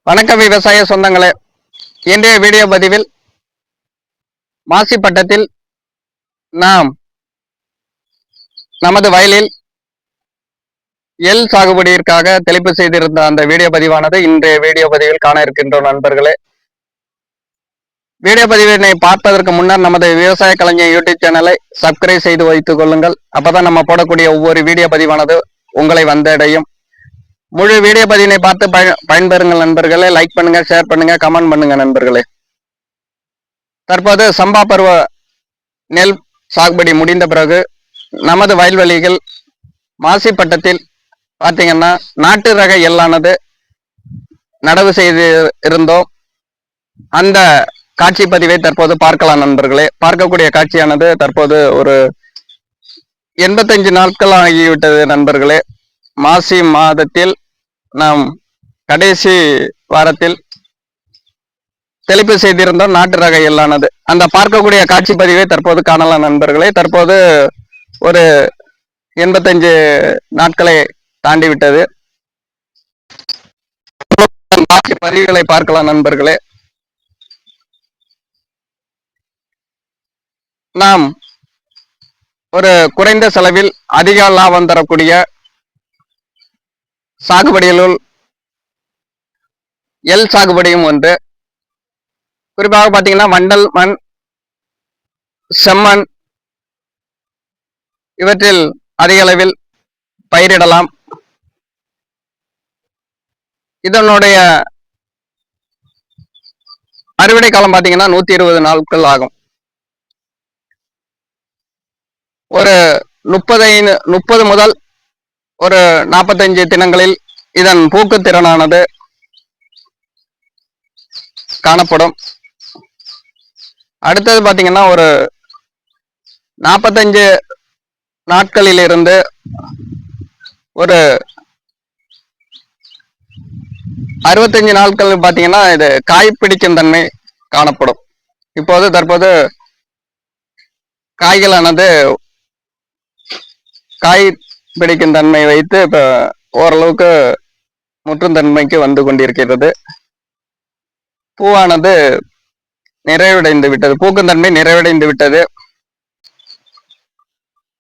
வணக்கம் விவசாய சொந்தங்களே. இன்றைய வீடியோ பதிவில் மாசி பட்டத்தில் நாம் நமது வயலில் எள் சாகுபடியிற்காக தெளிப்பு செய்திருந்த அந்த வீடியோ பதிவானது இன்றைய வீடியோ பதிவில் காண இருக்கின்றோம். நண்பர்களே, வீடியோ பதிவினை பார்ப்பதற்கு முன்னர் நமது விவசாய கலைஞர் யூடியூப் சேனலை சப்ஸ்கிரைப் செய்து வைத்துக் கொள்ளுங்கள். அப்பதான் நம்ம போடக்கூடிய ஒவ்வொரு வீடியோ பதிவானது உங்களை வந்தடையும். முழு வீடியோ பதிவினை பார்த்து பயன்பெறுங்கள் நண்பர்களே. லைக் பண்ணுங்க, ஷேர் பண்ணுங்க, கமெண்ட் பண்ணுங்க நண்பர்களே. தற்போது சம்பா பருவ நெல் சாகுபடி முடிந்த பிறகு நமது வயல்வெளிகள் மாசி பட்டத்தில் பார்த்தீங்கன்னா நாட்டு ரக எள்ளானது நடவு செய்து இருந்தோம். அந்த காட்சி பதிவை தற்போது பார்க்கலாம் நண்பர்களே. பார்க்கக்கூடிய காட்சியானது தற்போது ஒரு 85 நாட்கள் ஆகிவிட்டது நண்பர்களே. மாசி மாதத்தில் நாம் கடைசி வாரத்தில் தெளிப்பு செய்திருந்தோம் நாட்டு ரக எள்ளானது. அந்த பார்க்கக்கூடிய காட்சி பதிவை தற்போது காணலாம் நண்பர்களே. தற்போது ஒரு 85 நாட்களை தாண்டி விட்டது. காட்சி பதிவுகளை பார்க்கலாம் நண்பர்களே. நாம் ஒரு குறைந்த செலவில் அதிக லாபம் தரக்கூடிய சாகுபடிகளுள் எள் சாகுபடியும் ஒன்று. குறிப்பாக பார்த்தீங்கன்னா வண்டல் மண், செம்மண் இவற்றில் அதிக அளவில் பயிரிடலாம். இதனுடைய அறுவடை காலம் பார்த்தீங்கன்னா 120 நாட்கள் ஆகும். ஒரு 30 முதல் ஒரு 45 தினங்களில் இதன் பூக்கு திறனானது காணப்படும். அடுத்தது பார்த்தீங்கன்னா ஒரு 45 நாட்களிலிருந்து ஒரு 65 நாட்கள் பார்த்தீங்கன்னா இது காய் பிடிக்கும் தன்மை காணப்படும். தற்போது காய்களானது காய் பிடிக்கும் தன்மை வைத்து இப்ப ஓரளவுக்கு முற்றும் தன்மைக்கு வந்து கொண்டிருக்கிறது. பூவானது நிறைவடைந்து விட்டது, பூக்கும் தன்மை நிறைவடைந்து விட்டது.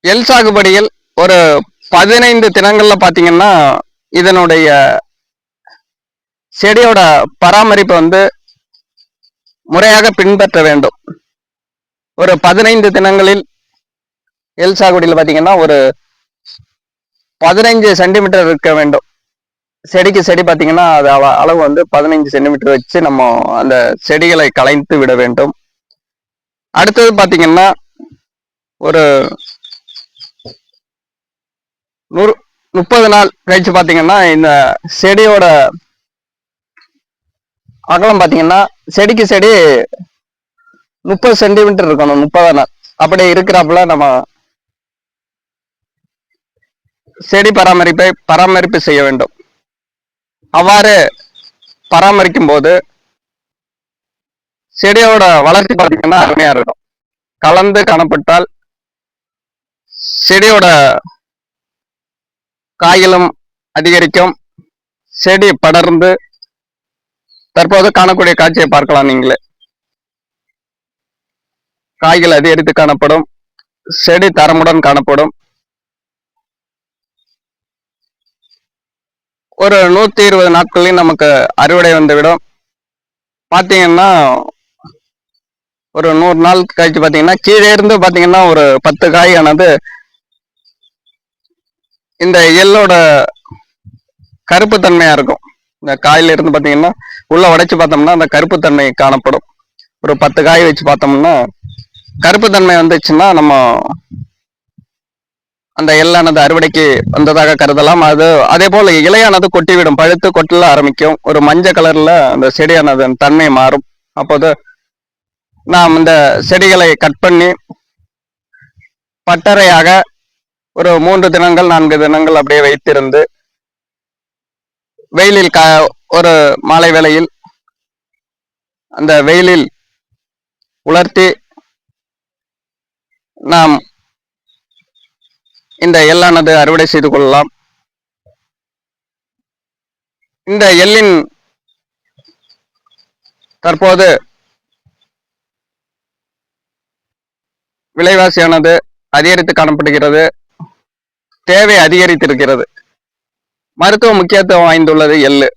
எள் சாகுபடியில் ஒரு 15 தினங்கள்ல பாத்தீங்கன்னா இதனுடைய செடியோட பராமரிப்பு முறையாக பின்பற்ற வேண்டும். ஒரு 15 தினங்களில் எள் சாகுபடியில் பாத்தீங்கன்னா ஒரு 15 சென்டிமீட்டர் இருக்க வேண்டும். செடிக்கு செடி பார்த்தீங்கன்னா அது அளவு 15 சென்டிமீட்டர் வச்சு நம்ம அந்த செடிகளை களைந்து விட வேண்டும். அடுத்தது பார்த்தீங்கன்னா ஒரு 30 நாள் கழிச்சு பார்த்தீங்கன்னா இந்த செடியோட அகலம் பார்த்தீங்கன்னா செடிக்கு செடி 30 சென்டிமீட்டர் இருக்கணும். 30 நாள் அப்படி இருக்கிறப்பல நம்ம செடி பராமரிப்பு செய்ய வேண்டும். அவ்வாறு பராமரிக்கும் போது செடியோட வளர்ச்சி பார்த்தீங்கன்னா அருமையா இருக்கும். கலந்து காணப்பட்டால் செடியோட காய்களும் அதிகரிக்கும், செடி படர்ந்து தற்போது காணக்கூடிய காட்சியை பார்க்கலாம். நீங்களே காய்கள் அதிகரித்து காணப்படும், செடி தரமுடன் காணப்படும். ஒரு 120 நாட்களில் நமக்கு அறுவடை வந்துவிடும். பார்த்தீங்கன்னா ஒரு 100 நாள் கழிச்சு பார்த்தீங்கன்னா கீழே இருந்து பார்த்தீங்கன்னா ஒரு 10 காயானது இந்த எள்ளோட கருப்பு தன்மையா இருக்கும். இந்த காயில இருந்து பார்த்தீங்கன்னா உள்ள உடைச்சு பார்த்தோம்னா அந்த கருப்பு தன்மை காணப்படும். ஒரு 10 காய் வச்சு பார்த்தோம்னா கருப்பு தன்மை வந்துச்சுன்னா நம்ம அந்த எள்ளானது அறுவடைக்கு வந்ததாக கருதலாம். அதே போல இலையானது கொட்டிவிடும், பழுத்து கொட்டல ஆரம்பிக்கும். ஒரு மஞ்சள் கலர்ல அந்த செடியானது தன்மை மாறும். அப்போது நாம் இந்த செடிகளை கட் பண்ணி பட்டறையாக ஒரு 3 தினங்கள் 4 தினங்கள் அப்படியே வைத்திருந்து வெயிலில் ஒரு மாலை வேளையில் அந்த வெயிலில் உலர்த்தி நாம் இந்த எள்ளானது அறுவடை செய்து கொள்ளலாம். இந்த எள்ளின் தற்போது விலைவாசியானது அதிகரித்து காணப்படுகிறது. தேவை அதிகரித்திருக்கிறது. மருத்துவ முக்கியத்துவம் வாய்ந்துள்ளது எள்ளு.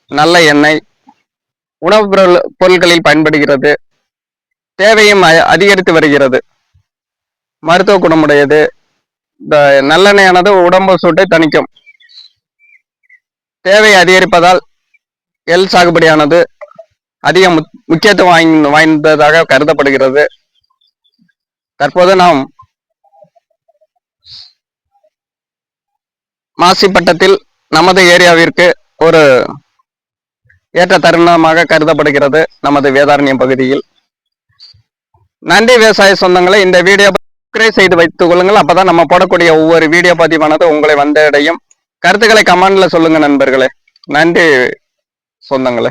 நல்ல எண்ணெய் உணவுப் பொருட்களில் பயன்படுகிறது. தேவையும் அதிகரித்து வருகிறது. மருத்துவ குணமுடையது. இந்த நல்லெண்ணெயானது உடம்பு சூட்டை தணிக்கும். தேவை அதிகரிப்பதால் எள் சாகுபடியானது அதிக முக்கியத்துவம் வாய்ந்ததாக கருதப்படுகிறது. தற்போது நாம் மாசிப்பட்டத்தில் நமது ஏரியாவிற்கு ஒரு ஏற்ற தருணமாக கருதப்படுகிறது நமது வேதாரண்யம் பகுதியில். நன்றி விவசாய சொந்தங்களை. இந்த வீடியோ சப்ஸ்கிரைப் செய்து வைத்துக் கொள்ளுங்கள். அப்பதான் நம்ம போடக்கூடிய ஒவ்வொரு வீடியோ பதிவானது உங்களை வந்தடையும். கருத்துக்களை கமெண்ட்ல சொல்லுங்க நண்பர்களே. நன்றி சொந்தங்களே.